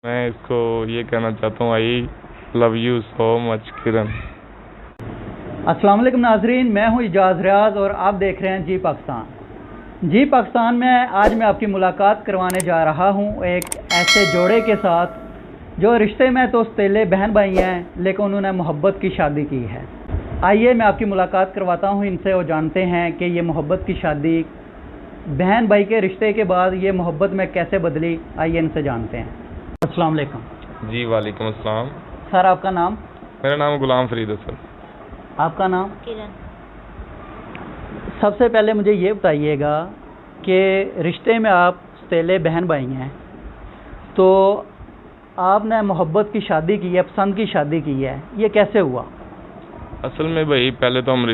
میں اس کو یہ کہنا چاہتا ہوں آئی لو یو سو مچ کرن۔ السلام علیکم ناظرین، میں ہوں اجاز ریاض اور آپ دیکھ رہے ہیں جی پاکستان۔ جی پاکستان میں آج میں آپ کی ملاقات کروانے جا رہا ہوں ایک ایسے جوڑے کے ساتھ جو رشتے میں تو سوتیلے بہن بھائی ہیں لیکن انہوں نے محبت کی شادی کی ہے۔ آئیے میں آپ کی ملاقات کرواتا ہوں ان سے اور جانتے ہیں کہ یہ محبت کی شادی بہن بھائی کے رشتے کے بعد یہ محبت میں کیسے بدلی۔ آئیے ان سے جانتے ہیں۔ السلام علیکم۔ جی وعلیکم السلام۔ سر آپ کا نام؟ میرا نام غلام فرید ہے سر۔ آپ کا نام؟ کرن۔ سب سے پہلے مجھے یہ بتائیے گا کہ رشتے میں آپ سوتیلے بہن بھائی ہیں تو آپ نے محبت کی شادی کی ہے، پسند کی شادی کی ہے، یہ کیسے ہوا؟ اصل میں بھائی پہلے تو ہم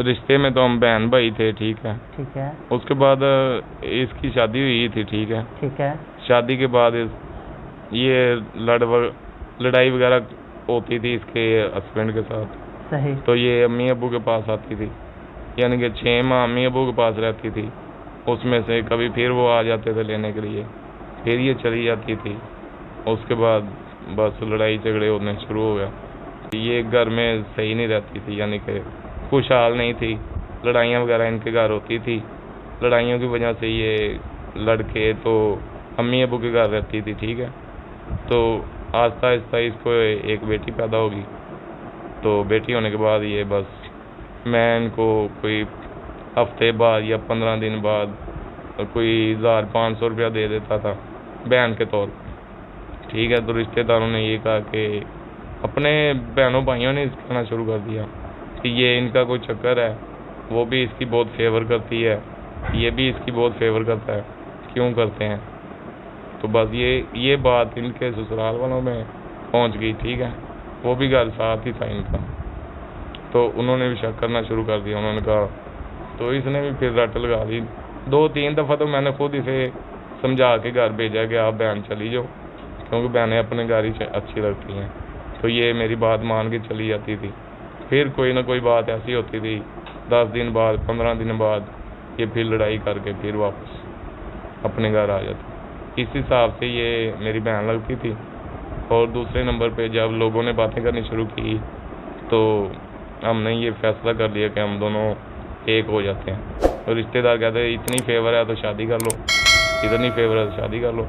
رشتے میں تو ہم بہن بھائی تھے، ٹھیک ہے۔ ٹھیک ہے اس کے بعد اس کی شادی ہوئی تھی، ٹھیک ہے۔ ٹھیک ہے شادی کے بعد یہ لڑائی وغیرہ ہوتی تھی اس کے ہسبینڈ کے ساتھ، صحیح۔ تو یہ امی ابو کے پاس آتی تھی، یعنی کہ 6 ماہ امی ابو کے پاس رہتی تھی، اس میں سے کبھی پھر وہ آ جاتے تھے لینے کے لیے، پھر یہ چلی جاتی تھی۔ اس کے بعد بس لڑائی جھگڑے ہونے شروع ہو گیا۔ یہ گھر میں صحیح نہیں رہتی تھی، یعنی کہ خوشحال نہیں تھی، لڑائیاں وغیرہ ان کے گھر ہوتی تھی۔ لڑائیوں کی وجہ سے یہ لڑکے تو امی ابو کے گھر رہتی تھی، ٹھیک ہے۔ تو آہستہ آہستہ اس کو ایک بیٹی پیدا ہوگی، تو بیٹی ہونے کے بعد یہ بس میں ان کو کوئی ہفتے بعد یا 15 دن بعد کوئی 1500 روپیہ دے دیتا تھا بہن کے طور پر، ٹھیک ہے۔ تو رشتہ داروں نے یہ کہا کہ اپنے بہنوں بھائیوں نے کہنا شروع کر دیا کہ یہ ان کا کوئی چکر ہے، وہ بھی اس کی بہت فیور کرتی ہے، یہ بھی اس کی بہت فیور کرتا ہے، کیوں کرتے ہیں؟ تو بس یہ بات ان کے سسرال والوں میں پہنچ گئی، ٹھیک ہے۔ وہ بھی گھر ساتھ ہی تھا ان کا، تو انہوں نے بھی شک کرنا شروع کر دیا۔ انہوں نے کہا تو اس نے بھی پھر رٹ لگا دی۔ 2-3 دفعہ تو میں نے خود اسے سمجھا کے گھر بھیجا کہ آپ بہن چلی جاؤ، کیونکہ بہنیں اپنے گھر ہی اچھی لگتی ہیں۔ تو یہ میری بات مان کے چلی جاتی تھی، پھر کوئی نہ کوئی بات ایسی ہوتی تھی، 10 دن بعد 15 دن بعد یہ پھر لڑائی کر کے پھر واپس اپنے گھر آ جاتی۔ اس حساب سے یہ میری بہن لگتی تھی۔ اور دوسرے نمبر پہ جب لوگوں نے باتیں کرنی شروع کی تو ہم نے یہ فیصلہ کر لیا کہ ہم دونوں ایک ہو جاتے ہیں۔ اور رشتہ دار کہتے ہیں اتنی فیور ہے تو شادی کر لو، اتنی فیور ہے تو شادی کر لو۔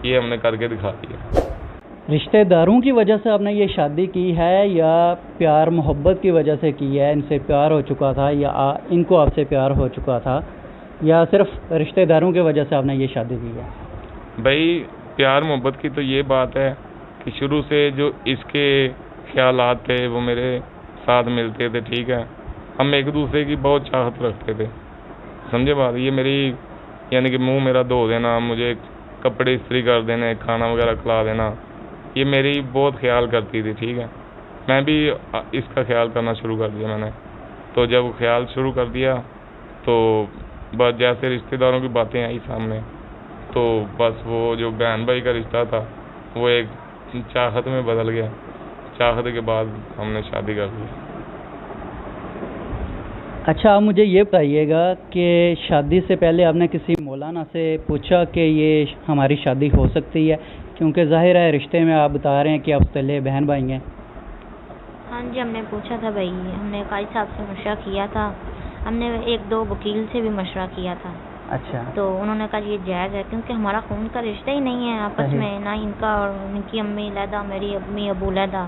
یہ ہم نے کر کے دکھا دیا۔ رشتہ داروں کی وجہ سے آپ نے یہ شادی کی ہے یا پیار محبت کی وجہ سے کی ہے؟ ان سے پیار ہو چکا تھا یا ان کو آپ سے پیار ہو چکا تھا، یا صرف رشتہ داروں کی وجہ سے آپ نے یہ شادی کی ہے؟ بھائی پیار محبت کی تو یہ بات ہے کہ شروع سے جو اس کے خیالات تھے وہ میرے ساتھ ملتے تھے، ٹھیک ہے۔ ہم ایک دوسرے کی بہت چاہت رکھتے تھے، سمجھے بات؟ یہ میری یعنی کہ منہ میرا دھو دینا، مجھے کپڑے استری کر دینے، کھانا وغیرہ کھلا دینا، یہ میری بہت خیال کرتی تھی، ٹھیک ہے۔ میں بھی اس کا خیال کرنا شروع کر دیا میں نے۔ تو جب خیال شروع کر دیا تو بس جیسے رشتہ داروں کی باتیں آئی سامنے تو بس وہ جو بہن بھائی کا رشتہ تھا وہ ایک چاہت میں بدل گیا۔ چاہت کے بعد ہم نے شادی کر لی۔ اچھا، آپ مجھے یہ بتائیے گا کہ شادی سے پہلے آپ نے کسی مولانا سے پوچھا کہ یہ ہماری شادی ہو سکتی ہے؟ کیونکہ ظاہر ہے رشتے میں آپ بتا رہے ہیں کہ آپ سوتیلے بہن بھائی ہیں۔ ہاں جی، ہم نے پوچھا تھا بھائی، ہم نے قاضی صاحب سے مشورہ کیا تھا، ہم نے 1-2 وکیل سے بھی مشورہ کیا تھا۔ اچھا، تو انہوں نے کہا یہ جائز ہے کیونکہ ہمارا خون کا رشتہ ہی نہیں ہے آپس صحیح۔ میں، نہ ان کا اور ان کی امی علیحدہ، میری امی ابو علیحدہ۔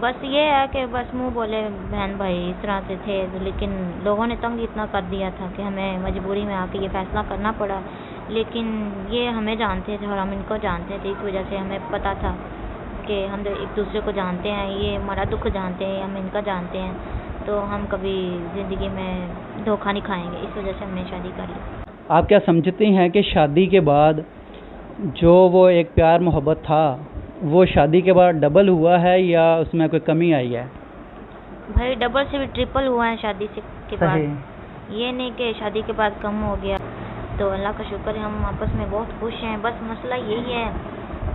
بس یہ ہے کہ بس منہ بولے بہن بھائی اس طرح سے تھے، لیکن لوگوں نے تنگ اتنا کر دیا تھا کہ ہمیں مجبوری میں آ کے یہ فیصلہ کرنا پڑا۔ لیکن یہ ہمیں جانتے تھے اور ہم ان کو جانتے تھے، اس وجہ سے ہمیں پتہ تھا کہ ہم ایک دوسرے کو جانتے ہیں، یہ ہمارا دکھ جانتے ہیں، ہم ان کا جانتے ہیں، تو ہم کبھی زندگی میں دھوکہ نہیں کھائیں گے، اس وجہ سے ہم نے شادی کر لی۔ آپ کیا سمجھتے ہیں کہ شادی کے بعد جو وہ ایک پیار محبت تھا وہ شادی کے بعد ڈبل ہوا ہے یا اس میں کوئی کمی آئی ہے؟ بھائی ڈبل سے بھی ٹرپل ہوا ہے شادی کے بعد، صحیح۔ یہ نہیں کہ شادی کے بعد کم ہو گیا۔ تو اللہ کا شکر ہے، ہم آپس میں بہت خوش ہیں۔ بس مسئلہ یہی ہے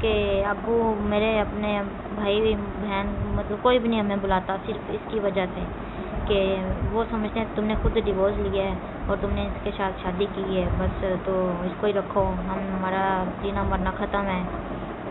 کہ ابو میرے اپنے بھائی بہن مطلب کوئی بھی نہیں ہمیں بلاتا، صرف اس کی وجہ سے کہ وہ سمجھتے ہیں تم نے خود ڈیورس لیا ہے اور تم نے اس کے ساتھ شادی کی ہے، بس تو اس کو ہی رکھو، ہمارا جینا مرنا ختم ہے۔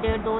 1.5-2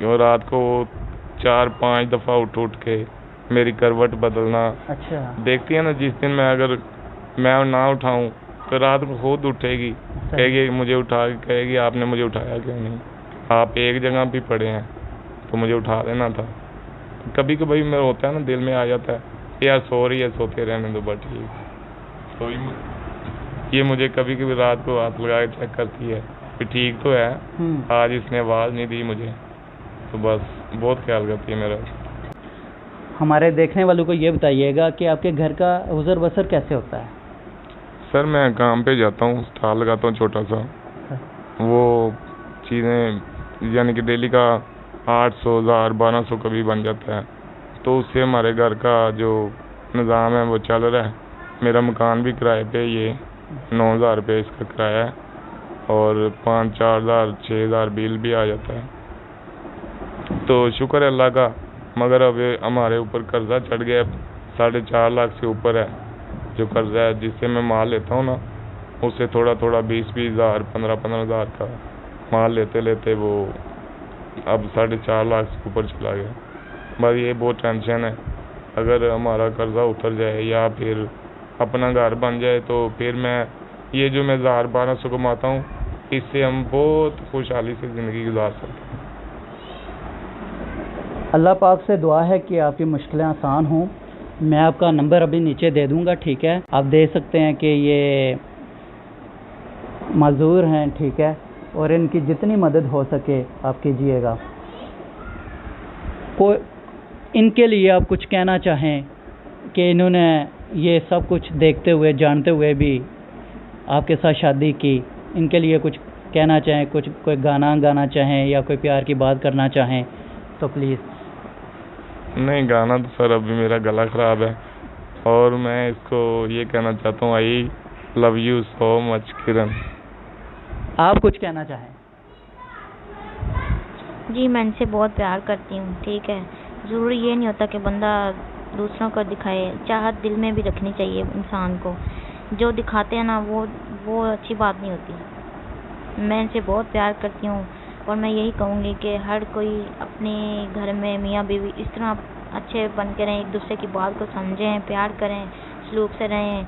اور رات کو 4-5 دفعہ اٹھ کے میری کروٹ بدلنا. اچھا دیکھتی ہے نا, جس دن میں اگر میں نہ اٹھاؤں تو رات کو خود اٹھے گی, کہے گی مجھے اٹھا کے, کہے گی آپ نے مجھے اٹھایا کیوں نہیں, آپ ایک جگہ بھی پڑے ہیں تو مجھے اٹھا دینا تھا. کبھی کبھی میں ہوتا ہے نا, دل میں آ جاتا ہے یار سو رہی ہے, سوتے رہنے دو بس ٹھیک. تو یہ مجھے کبھی کبھی رات کو ہاتھ لگا کے چیک کرتی ہے کہ ٹھیک تو ہے, آج اس نے آواز نہیں دی مجھے, تو بس بہت خیال کرتی ہے میرا. ہمارے دیکھنے والوں کو یہ بتائیے گا کہ آپ کے گھر کا گزر بسر کیسے ہوتا ہے؟ سر میں کام پہ جاتا ہوں, اسٹال لگاتا ہوں چھوٹا سا, وہ چیزیں یعنی کہ ڈیلی کا 800 1200 کبھی بن جاتا ہے, تو اس سے ہمارے گھر کا جو نظام ہے وہ چل رہا ہے. میرا مکان بھی کرائے پہ, یہ 9000 روپے اس کا کرایہ ہے, اور 5-4 ہزار 6 ہزار بل بھی آ جاتا ہے. تو شکر ہے اللہ کا, مگر اب ہمارے اوپر قرضہ چڑھ گیا, 4.5 لاکھ سے اوپر ہے جو قرضہ ہے. جس سے میں مال لیتا ہوں نا, اس سے تھوڑا 20-20 ہزار 15 ہزار کا مال لیتے وہ اب 4.5 لاکھ سے اوپر چلا گیا. بس یہ بہت ٹینشن ہے. اگر ہمارا قرضہ اتر جائے یا پھر اپنا گھر بن جائے تو پھر میں یہ جو میں 1200 کماتا ہوں, اس سے ہم بہت خوشحالی سے زندگی گزار سکتے ہیں. اللہ پاک سے دعا ہے کہ آپ کی مشکلیں آسان ہوں. میں آپ کا نمبر ابھی نیچے دے دوں گا, ٹھیک ہے, آپ دے سکتے ہیں کہ یہ معذور ہیں, ٹھیک ہے, اور ان کی جتنی مدد ہو سکے آپ کیجیے گا. ان کے لیے آپ کچھ کہنا چاہیں کہ انہوں نے یہ سب کچھ دیکھتے ہوئے جانتے ہوئے بھی آپ کے ساتھ شادی کی, ان کے لیے کچھ کہنا چاہیں, کچھ کوئی گانا گانا چاہیں یا کوئی پیار کی بات کرنا چاہیں تو پلیز. نہیں, گانا تو سر ابھی میرا گلا خراب ہے, اور میں اس کو یہ کہنا چاہتا ہوں, آئی لو یو سو مچ کرن. آپ کچھ کہنا چاہیں؟ جی میں ان سے بہت پیار کرتی ہوں, ٹھیک ہے. ضروری یہ نہیں ہوتا کہ بندہ دوسروں کو دکھائے, چاہت دل میں بھی رکھنی چاہیے انسان کو. جو دکھاتے ہیں نا وہ اچھی بات نہیں ہوتی. میں ان سے بہت پیار کرتی ہوں, اور میں یہی کہوں گی کہ ہر کوئی اپنے گھر میں میاں بیوی اس طرح اچھے بن کے رہیں, ایک دوسرے کی بات کو سمجھیں, پیار کریں, سلوک سے رہیں.